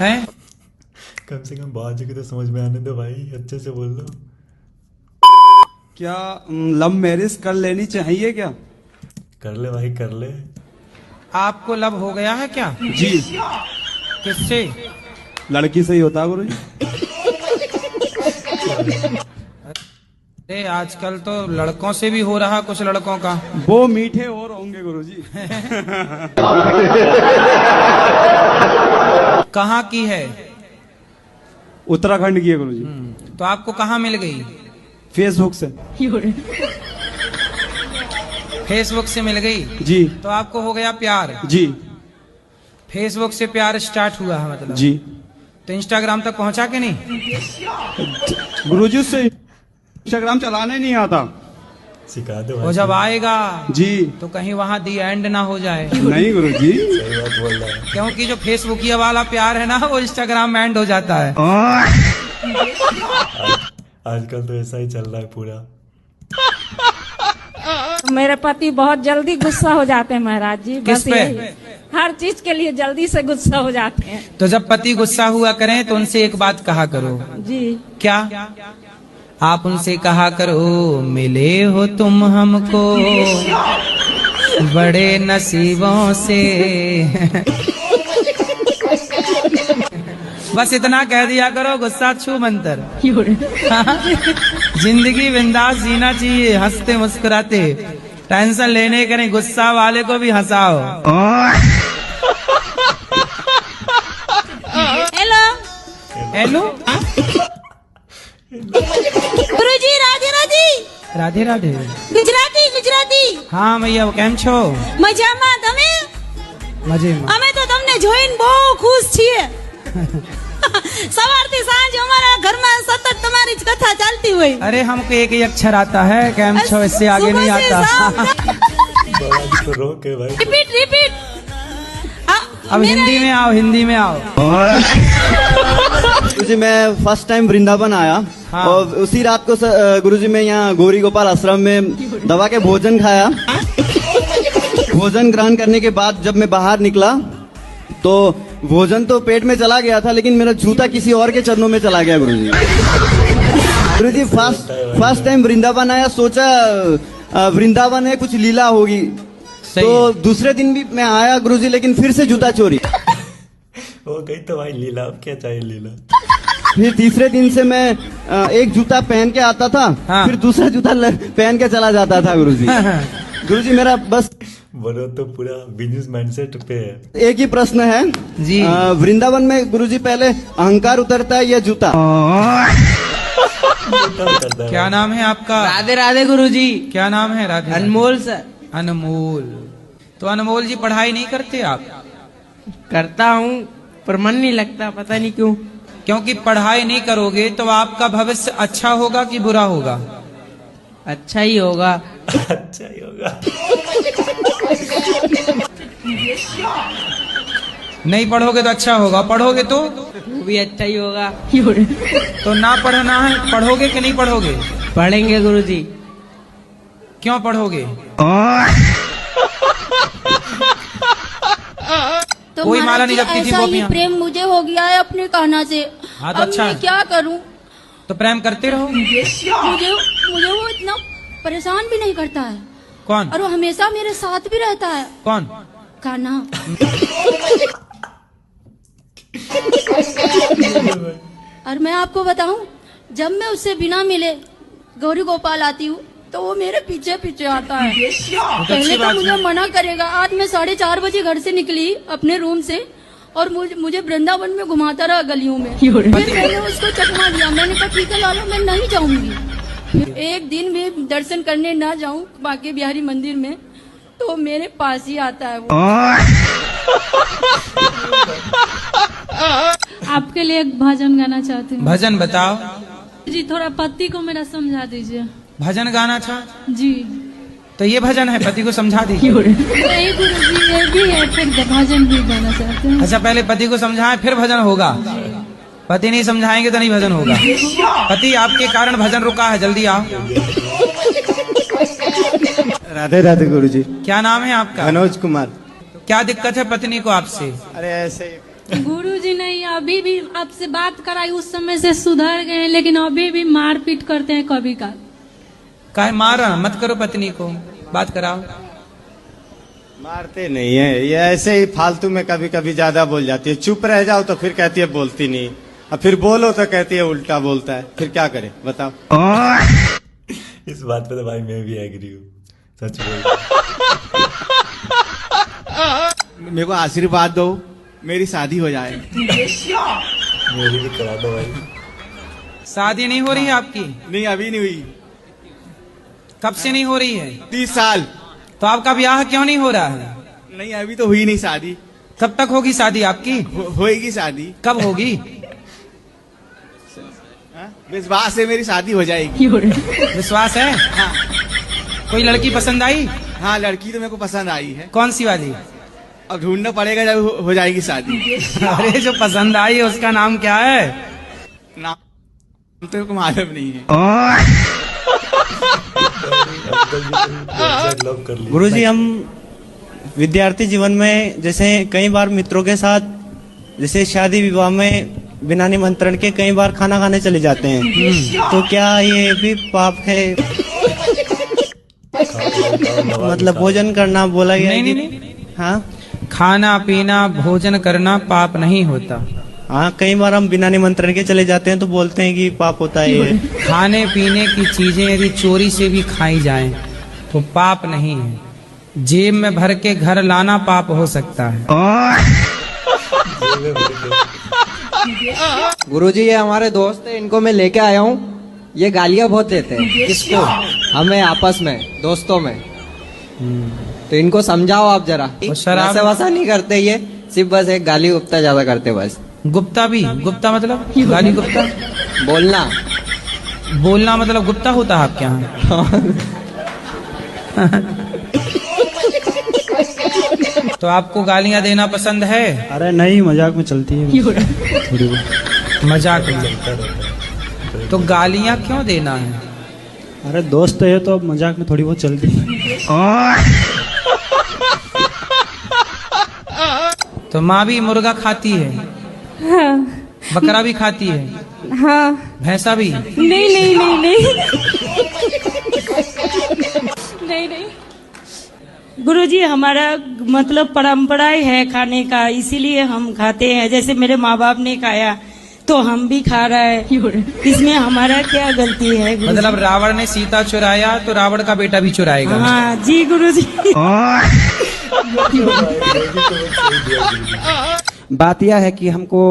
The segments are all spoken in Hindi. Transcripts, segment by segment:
हैं? कम से कम बात की तो समझ में आने दो भाई, अच्छे से बोल लो। क्या लव मैरिज कर लेनी चाहिए क्या? कर ले भाई कर ले। आपको लव हो गया है क्या? जी। किससे? लड़की से ही होता है गुरु जी। अरे आजकल तो लड़कों से भी हो रहा कुछ लड़कों का। वो मीठे और होंगे गुरु जी। कहाँ की है? उत्तराखंड की है गुरु जी। तो आपको कहाँ मिल गई? फेसबुक से। फेसबुक से मिल गई? जी। तो आपको हो गया प्यार? जी। फेसबुक से प्यार स्टार्ट हुआ है मतलब? जी। तो इंस्टाग्राम तक पहुंचा के नहीं? गुरुजी उससे इंस्टाग्राम चलाना ही नहीं आता। सिखा दो भाई। वो जब आएगा जी तो कहीं वहां दी एंड ना हो जाए। नहीं गुरुजी। सही बात बोल रहा है। क्योंकि जो फेसबुकिया वाला प्यार है ना वो इंस्टाग्राम में एंड हो जाता है। आजकल तो ऐसा ही चल रहा है पूरा। मेरे पति बहुत जल्दी गुस्सा हो जाते हैं महाराज जी। किस बस पे? यही, हर चीज के लिए जल्दी से गुस्सा हो जाते हैं। तो जब पति गुस्सा हुआ करें तो उनसे एक बात कहा करो। जी। क्या? आप उनसे कहा करो, मिले हो तुम हमको बड़े नसीबों से। बस इतना कह दिया करो, गुस्सा छू मंतर। जिंदगी बिंदास जीना चाहिए, हंसते मुस्कुराते, टेंशन लेने करें, गुस्सा वाले को भी हंसाओ। हेलो हेलो गुरुजी, राधे राधे। राधे राधे। गुजराती गुजराती। हाँ मैया કેમ છો? મજામાં તમે? મજેમાં। અમે તો તમને જોઈને બહુ ખુશ છીએ। સવારથી સાંજ અમારા ઘરમાં સતત તમારી જ કથા ચાલતી હોય। अरे हमको एक ही अक्षर आता है, કેમ છો, इससे आगे नहीं आता। बाबा जी को रोक है भाई। Repeat repeat. अब हिंदी में आओ, हिंदी में आओ। गुरुजी मैं फर्स्ट टाइम वृंदावन आया। हाँ। और उसी रात को गुरुजी मैं यहाँ गौरी गोपाल आश्रम में दवा के भोजन खाया। भोजन ग्रहण करने के बाद जब मैं बाहर निकला तो भोजन तो पेट में चला गया था, लेकिन मेरा जूता किसी और के चरणों में चला गया गुरुजी। गुरुजी फर्स्ट टाइम वृंदावन आया, सोचा वृंदावन है कुछ लीला होगी। तो दूसरे दिन भी मैं आया गुरुजी, लेकिन फिर से जूता चोरी हो गई तो भाई लीला, अब क्या चाहिए लीला। फिर तीसरे दिन से मैं एक जूता पहन के आता था। हाँ। फिर दूसरा जूता पहन के चला जाता था गुरुजी। गुरुजी मेरा बस बोलो तो पूरा बिजनेस माइंडसेट पे है। एक ही प्रश्न है जी। वृंदावन में गुरुजी पहले अहंकार उतरता है या जूता? क्या नाम है आपका? राधे राधे गुरुजी। क्या नाम है? राधे। अनमोल सर। अनमोल। तो अनमोल जी पढ़ाई नहीं करते आप? करता हूँ पर मन नहीं लगता, पता नहीं क्यों। क्योंकि पढ़ाई नहीं करोगे तो आपका भविष्य अच्छा होगा कि बुरा होगा? अच्छा ही होगा। अच्छा ही होगा। नहीं पढ़ोगे तो अच्छा होगा, पढ़ोगे तो वो भी अच्छा ही होगा। तो ना पढ़ना है, पढ़ोगे कि नहीं पढ़ोगे? पढ़ेंगे गुरुजी। क्यों पढ़ोगे? तो कोई माला नहीं महाराज जी, जपती थी ऐसा ही गोपियाँ। प्रेम मुझे हो गया है अपने कान्हा से। हाँ तो अब अच्छा मैं है। क्या करूं? तो प्रेम करते रहो। मुझे मुझे वो इतना परेशान भी नहीं करता है कौन? और वो हमेशा मेरे साथ भी रहता है। कौन? कान्हा। और मैं आपको बताऊं, जब मैं उससे बिना मिले गौरी गोपाल आती हूँ तो वो मेरे पीछे पीछे आता है। पहले तो मुझे मना करेगा। आज मैं 4:30 बजे घर से निकली अपने रूम से और मुझे वृंदावन में घुमाता रहा गलियों में। फिर मैंने उसको चकमा दिया। मैंने कहा ठीक है लालो, मैं नहीं जाऊंगी। फिर एक दिन भी दर्शन करने ना जाऊं बांके बिहारी मंदिर में तो मेरे पास ही आता है वो। आपके लिए एक भजन गाना चाहती हूँ। भजन बताओ जी, थोड़ा पति को मेरा समझा दीजिए। भजन गाना था जी। तो ये भजन है, पति को समझा दीजिए। नहीं गुरुजी, ये भी है, फिर भजन भी गाना चाहते हैं। अच्छा पहले पति को समझाएं फिर भजन होगा। पति नहीं समझाएंगे तो नहीं भजन होगा। पति आपके कारण भजन रुका है, जल्दी आओ। राधे राधे गुरुजी। क्या नाम है आपका? मनोज कुमार। तो क्या दिक्कत है पत्नी को आपसे? अरे ऐसे गुरुजी नहीं, अभी भी आपसे बात कराई उस समय से सुधर गए, लेकिन अभी भी मारपीट करते हैं कभी का। काहे मारा? मत करो पत्नी को, बात कराओ। मारते नहीं है, ये ऐसे ही फालतू में कभी कभी ज्यादा बोल जाती है। चुप रह जाओ तो फिर कहती है बोलती नहीं, और फिर बोलो तो कहती है उल्टा बोलता है। फिर क्या करे बताओ? इस बात पे तो भाई मैं भी एग्री हूँ, सच बोल। मेरे को आशीर्वाद दो, मेरी शादी हो जाए। मेरी भी करा दो भाई। शादी नहीं हो रही है आपकी? नहीं, अभी नहीं हुई। कब से नहीं हो रही है? 30 साल। तो आपका ब्याह क्यों नहीं हो रहा है? नहीं, अभी तो हुई नहीं शादी। कब तक होगी शादी आपकी? होएगी शादी। कब होगी? विश्वास है मेरी शादी हो जाएगी। विश्वास है? हाँ। कोई लड़की पसंद आई? हाँ, लड़की तो मेरे को पसंद आई है। कौन सी वाली? अब ढूंढना पड़ेगा जब हो जाएगी शादी। अरे जो पसंद आई है उसका नाम क्या है? नाम तो मेरे को मालूम नहीं है। गुरुजी, हम विद्यार्थी जीवन में जैसे कई बार मित्रों के साथ जैसे शादी विवाह में बिना निमंत्रण के कई बार खाना खाने चले जाते हैं, तो क्या ये भी पाप है? मतलब भोजन करना बोला गया है। नहीं। हाँ, खाना पीना भोजन करना पाप नहीं होता। हाँ, कई बार हम बिना निमंत्रण के चले जाते हैं तो बोलते हैं कि पाप होता है ये। खाने पीने की चीजें यदि चोरी से भी खाई जाएं तो पाप नहीं है। जेब में भर के घर लाना पाप हो सकता है। गुरुजी, ये हमारे दोस्त है, इनको मैं लेके आया हूँ। ये गालियाँ बहुत देते हैं। किसको? हमें आपस में, दोस्तों में। तो इनको समझाओ आप जरा। शराब वैसा नहीं करते ये, सिर्फ बस एक गाली गुप्ता ज्यादा करते बस। गुप्ता भी? गुप्ता मतलब गाली गुप्ता? बोलना मतलब गुप्ता होता है आपके यहाँ? तो आपको गालियां देना पसंद है? अरे नहीं, मजाक में चलती है थोड़ी बहुत। मजाक में? तो गालियां क्यों देना है? अरे दोस्त है तो मजाक में थोड़ी बहुत चलती है। तो माँ भी मुर्गा खाती है? हाँ। बकरा भी खाती है? हाँ। भैंसा भी? नहीं। नहीं। गुरुजी, हमारा मतलब परंपरा है खाने का, इसीलिए हम खाते हैं। जैसे मेरे माँ बाप ने खाया तो हम भी खा रहा है, इसमें हमारा क्या गलती है? गुरुजी? मतलब रावण ने सीता चुराया तो रावण का बेटा भी चुराएगा? हाँ जी गुरुजी। बात यह है कि हमको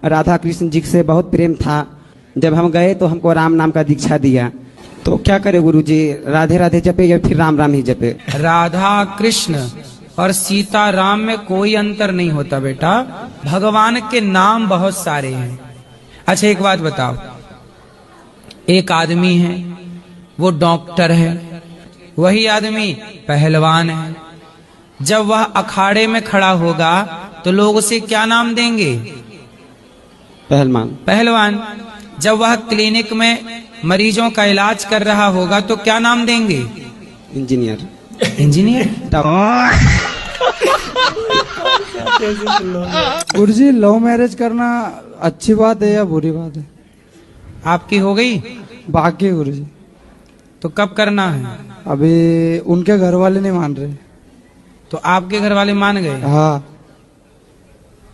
राधा कृष्ण जी से बहुत प्रेम था। जब हम गए तो हमको राम नाम का दीक्षा दिया। तो क्या करे गुरुजी, राधे राधे जपे या फिर राम राम ही जपे? राधा कृष्ण और सीता राम में कोई अंतर नहीं होता बेटा। भगवान के नाम बहुत सारे हैं। अच्छा एक बात बताओ, एक आदमी है वो डॉक्टर है, वही आदमी पहलवान है। जब वह अखाड़े में खड़ा होगा तो लोग उसे क्या नाम देंगे? पहलवान। जब वह क्लिनिक में मरीजों का इलाज कर रहा होगा तो क्या नाम देंगे? इंजीनियर। गुरुजी, लव मैरिज करना अच्छी बात है या बुरी बात है? आपकी हो गई? बाकी गुरुजी। तो कब करना है? अभी उनके घर वाले नहीं मान रहे। तो आपके घर वाले मान गए? हाँ।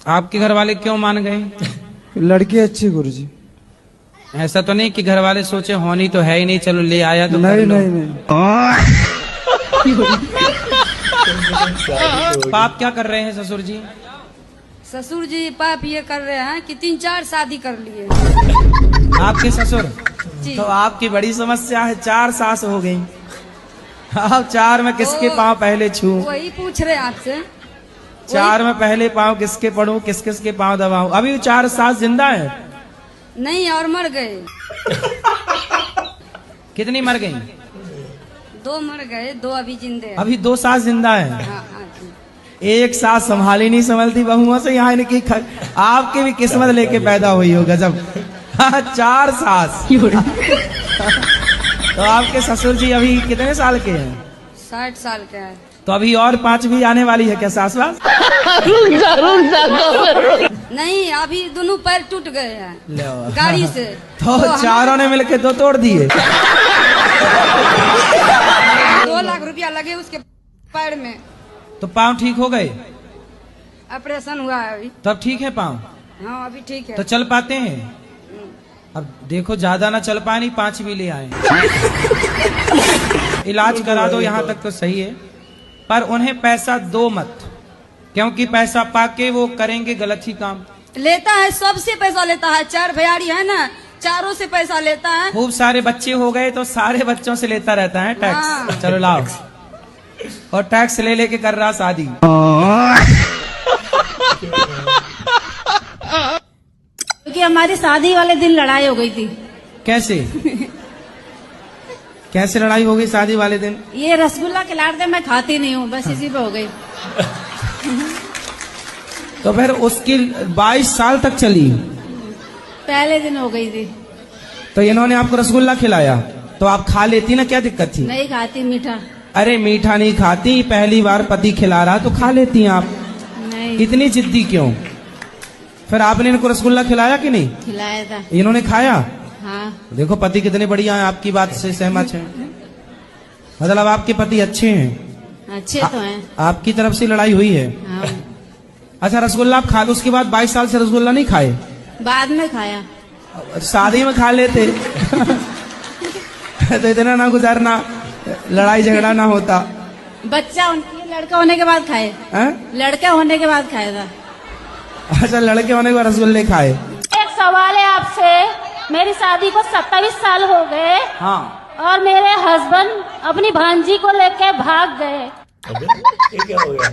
आपके घर वाले क्यों मान गए? लड़की अच्छी गुरुजी। ऐसा तो नहीं कि घर वाले सोचे होनी तो है ही नहीं, चलो ले आया तो नहीं। पाप क्या कर रहे हैं ससुर जी? ससुर जी पाप ये कर रहे हैं कि 3-4 शादी कर लिए। आपके ससुर? जी। तो आपकी बड़ी समस्या है, 4 सास हो गई। आप 4 में किसके पाँव पहले छू? वही पूछ रहे आपसे। 4 में पहले पाँव किसके पढ़ूं, किस किस के पाँव दबाऊं? अभी 4 सास जिंदा है? नहीं, और मर गए। कितनी मर गई? 2 मर गए, 2 अभी जिंदे हैं। अभी 2 सास जिंदा है। हाँ जी। एक सास संभाली नहीं संभलती बहुओं से, यहाँ इनकी आपकी भी किस्मत लेके पैदा हुई हो। गजब। 4 सास। तो आपके ससुर जी अभी कितने साल के हैं? 60 साल का है। तो अभी और 5 भी आने वाली है क्या सास वास? नहीं, अभी दोनों पैर टूट गए हैं लो। गाड़ी से। तो चारों ने मिलके 2 तोड़ दिए। 2 लाख रुपया लगे उसके पैर में। तो पाँव ठीक हो गए? ऑपरेशन हुआ है अभी। तब ठीक है पाँव? हाँ अभी ठीक है। तो चल पाते हैं? अब देखो ज्यादा ना चल पाए, नहीं 5 भी ले आए। इलाज करा दो यहाँ तक तो सही है, पर उन्हें पैसा दो मत, क्योंकि पैसा पाके वो करेंगे गलत ही काम। लेता है, सबसे पैसा लेता है। 4 भैयारी है ना, चारों से पैसा लेता है। खूब सारे बच्चे हो गए तो सारे बच्चों से लेता रहता है टैक्स। हाँ। चलो लाओ। और टैक्स ले लेके कर रहा शादी। क्योंकि हमारी शादी वाले दिन लड़ाई हो गई थी। कैसे? कैसे लड़ाई हो गई शादी वाले दिन? ये रसगुल्ला खिलाते मैं खाती नहीं हूँ, बस इसी पे हो गई। तो फिर उसकी 22 साल तक चली। पहले दिन हो गई थी। तो इन्होंने आपको रसगुल्ला खिलाया तो आप खा लेती ना, क्या दिक्कत थी? नहीं खाती मीठा। अरे मीठा नहीं खाती, पहली बार पति खिला रहा तो खा लेती हैं आप। नहीं। इतनी जिद्दी क्यों? फिर आपने इनको रसगुल्ला खिलाया कि नहीं? खिलाया था। इन्होंने खाया? हाँ। देखो पति कितने बढ़िया हैं, आपकी बात से सहमत हैं। मतलब आपके पति अच्छे हैं। अच्छे तो हैं। आपकी तरफ से लड़ाई हुई है? हाँ। अच्छा रसगुल्ला आप खा लो, उसके बाद 22 साल से रसगुल्ला नहीं खाए? बाद में खाया। शादी में खा लेते तो इतना ना गुजारना, लड़ाई झगड़ा ना होता। बच्चा लड़का होने के बाद खाए। लड़का होने के बाद खाया था। अच्छा लड़के होने के बाद रसगुल्ले खाए। एक सवाल है आपसे, मेरी शादी को 27 साल हो गए। हाँ। और मेरे हस्बैंड अपनी भांजी को लेकर भाग गए। ये क्या हो गया?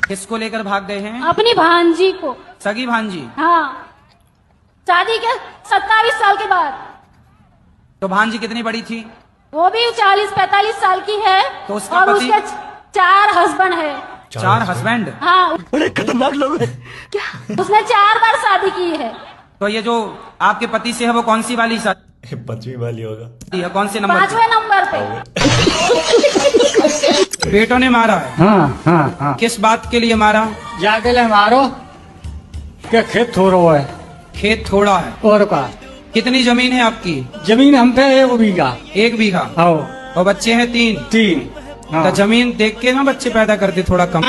किसको लेकर भाग गए हैं? अपनी भांजी को। सगी भांजी? हाँ, शादी के 27 साल के बाद। तो भांजी कितनी बड़ी थी? वो भी 40-45 साल की है। तो उसका और पति? उसके 4 हस्बैंड है। 4 हस्बैंड? हाँ। बड़े खतरनाक लोग हैं। उसने 4 बार शादी की है। तो ये जो आपके पति से है वो कौन सी वाली शादी? 5वीं वाली होगा। कौन से नंबर? 5वें नंबर पे। बेटों ने मारा है? हाँ हाँ हाँ। किस बात के लिए मारा? जाके ले मारो क्या खेत थोड़ा हुआ है। खेत थोड़ा है? और का कितनी जमीन है आपकी? जमीन हम पे 1 बीघा। 1 बीघा? हाँ। और बच्चे हैं 3? हाँ। तो जमीन देख के ना बच्चे पैदा करते थोड़ा कम।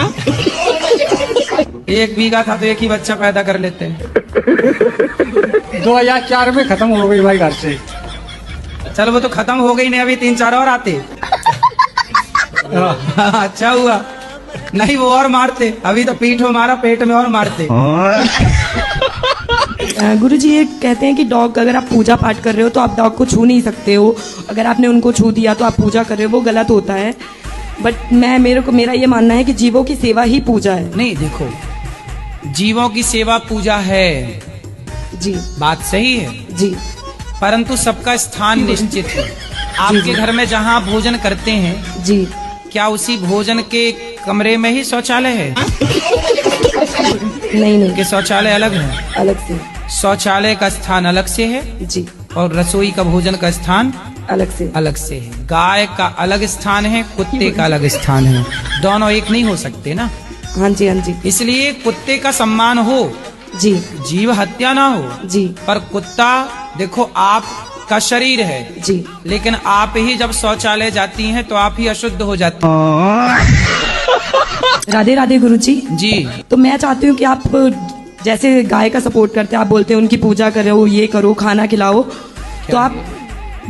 1 बीघा था तो 1 ही बच्चा पैदा कर लेते हैं। 2004 में खत्म हो गई भाई घर से। चलो वो तो खत्म हो गई नहीं, अभी 3-4 और आते। अच्छा हुआ, नहीं वो और मारते। अभी तो पीठ में मारा, पेट में और मारते। गुरुजी ये कहते हैं कि डॉग, अगर आप पूजा पाठ कर रहे हो तो आप डॉग को छू नहीं सकते हो। अगर आपने उनको छू दिया तो आप पूजा कर रहे हो, वो गलत होता है। बट मेरा ये मानना है कि जीवों की सेवा ही पूजा है। नहीं देखो, जीवों की सेवा पूजा है जी, बात सही है जी, परंतु सबका स्थान निश्चित है। आपके घर में जहाँ भोजन करते हैं जी, क्या उसी भोजन के कमरे में ही शौचालय है? नहीं कि शौचालय अलग है? अलग से। शौचालय का स्थान अलग से है जी, और रसोई का भोजन का स्थान अलग से है। गाय का अलग स्थान है, कुत्ते का अलग स्थान है, दोनों एक नहीं हो सकते ना। हाँ जी, हाँ जी। इसलिए कुत्ते का सम्मान हो जी, जीव हत्या ना हो जी। पर कुत्ता देखो आप का शरीर है जी, लेकिन आप ही जब शौचालय जाती हैं तो आप ही अशुद्ध हो जाती राधे राधे गुरुजी जी। तो मैं चाहती हूँ कि आप जैसे गाय का सपोर्ट करते हैं, आप बोलते हैं उनकी पूजा करो, ये करो, खाना खिलाओ, तो आप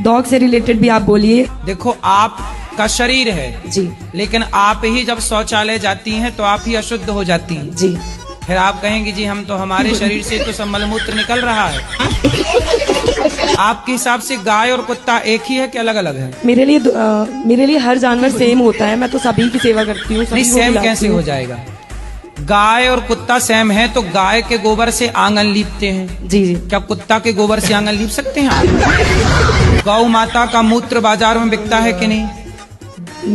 डॉग से रिलेटेड भी आप बोलिए। देखो आप का शरीर है जी, लेकिन आप ही जब शौचालय जाती हैं तो आप ही अशुद्ध हो जाती हैं जी। फिर आप कहेंगे जी हम तो हमारे शरीर से तो सब मलमूत्र निकल रहा है। आपके हिसाब से गाय और कुत्ता एक ही है कि अलग अलग है? मेरे लिए हर जानवर सेम होता है। मैं तो सभी की सेवा करती हूँ। नहीं सेम कैसे हो जाएगा? गाय और कुत्ता सेम है तो गाय के गोबर से आंगन लीपते हैं। जी, जी। क्या कुत्ता के गोबर से आंगन लीप सकते हैं आप? गौ माता का मूत्र बाजार में बिकता है कि नहीं?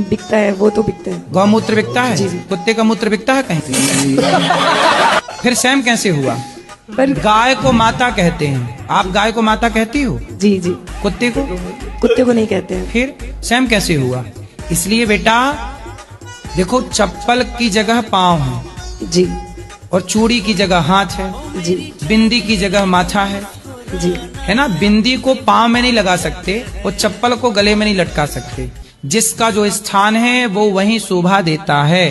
बिकता है, वो तो बिकता है। गौमूत्र बिकता है? जी, जी। कुत्ते का मूत्र बिकता है कहीं? फिर सेम कैसे हुआ? पर गाय को माता कहते हैं, आप गाय को माता कहती हो? जी, जी। कुत्ते को? कुत्ते को नहीं कहते हैं। फिर सेम कैसे हुआ? इसलिए बेटा देखो, चप्पल की जगह पाँव है जी और चूड़ी की जगह हाथ है जी बिंदी की जगह माथा है जी। है ना। बिंदी को पाँव में नहीं लगा सकते और चप्पल को गले में नहीं लटका सकते। जिसका जो स्थान है वो वहीं शोभा देता है।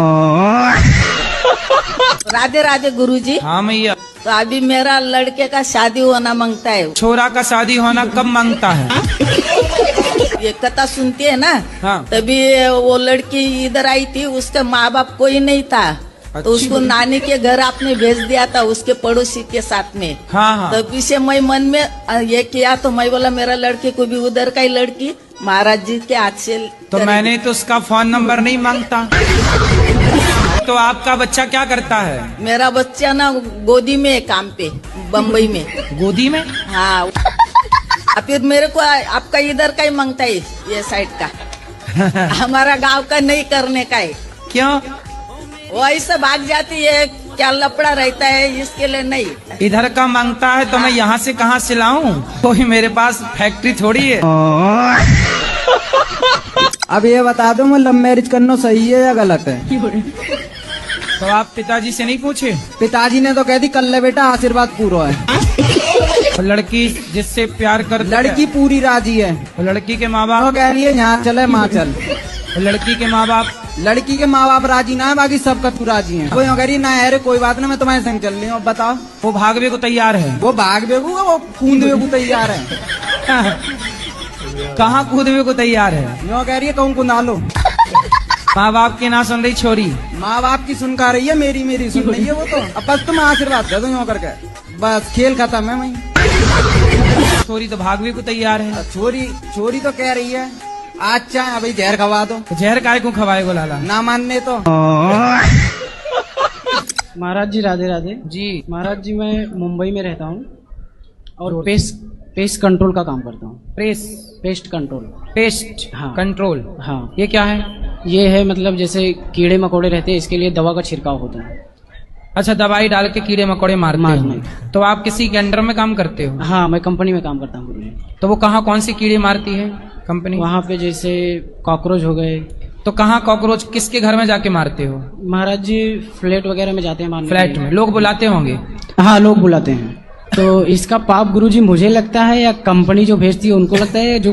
राधे राधे गुरुजी। हाँ मैया। तो अभी मेरा लड़के का शादी होना मांगता है। छोरा का शादी होना कब मांगता है? ये कथा सुनती है ना, हाँ। तभी वो लड़की इधर आई थी, उसका माँ बाप कोई नहीं था। तो उसको नानी के घर आपने भेज दिया था उसके पड़ोसी के साथ में। हाँ हाँ। तब इसे मैं मन में ये किया, तो मैं बोला मेरा लड़के को भी उधर का ही लड़की महाराज जी के हाथ से तो मैंने तो उसका फोन नंबर नहीं मांगता। तो आपका बच्चा क्या करता है? मेरा बच्चा ना गोदी में है, काम पे बम्बई में। गोदी में? हाँ। फिर मेरे को आपका इधर का ही मांगता है, ये साइड का। हमारा गांव का नहीं करने का है। क्यों? वो ऐसे भाग जाती है, क्या लपड़ा रहता है, इसके लिए नहीं। इधर का मांगता है तो मैं यहाँ से कहाँ से लाऊं? कोई मेरे पास फैक्ट्री थोड़ी है। अब ये बता दो, मैं लव मैरिज करना सही है या गलत है? तो आप पिताजी से नहीं पूछे? पिताजी ने तो कह दी कर ले बेटा, आशीर्वाद पूरा है। तो लड़की जिससे प्यार कर, लड़की पूरी राजी है। तो लड़की के माँ बाप वो कह रही है यहाँ चले माँ चल। तो लड़की के माँ बाप? लड़की के माँ बाप राजी ना है, बाकी सब का तू राजी है। वो यूँ कह रही ना अरे कोई बात ना, मैं तुम्हारे संग चल रही हूँ। अब बताओ। वो भागवे को तैयार है? वो भागवे को, वो कूदवे को तैयार है। कहाँ कूदवे को तैयार है? यूँ कह रही है कहूँ कुंदा लो। माँ बाप की ना सुन रही छोरी? माँ बाप की सुन का रही है, मेरी सुन रही है वो तो। अब बस तुम आशीर्वाद दे दो यूँ करके, बस खेल खत्म है। मैं छोरी तो भागवे को तैयार है। छोरी तो कह रही है आज चाहे अभी जहर खवा दो। तो जहर काय को खवाएगो लाला? ना मानने तो। महाराज जी राधे राधे जी। महाराज जी मैं मुंबई में रहता हूँ और पेस्ट कंट्रोल का काम करता हूँ। Pest control. पेस्ट हाँ। कंट्रोल। हाँ। ये क्या है? ये है मतलब जैसे कीड़े मकोड़े रहते हैं, इसके लिए दवा का छिड़काव होता है। अच्छा, दवाई डाल के कीड़े मकोड़े मारते मारने। हो। तो आप किसी के अंडर में काम करते हो? हाँ, मैं कंपनी में काम करता हूँ गुरुजी। तो वो कहाँ कौन सी कीड़े मारती है कंपनी? वहाँ पे जैसे कॉकरोच हो गए। तो कहाँ कॉकरोच किसके घर में जाके मारते हो? महाराज जी फ्लैट वगैरह में जाते हैं मारने। फ्लैट में लोग बुलाते होंगे? हाँ, लोग बुलाते हैं। तो इसका पाप गुरुजी मुझे लगता है या कंपनी जो भेजती है उनको लगता है, जो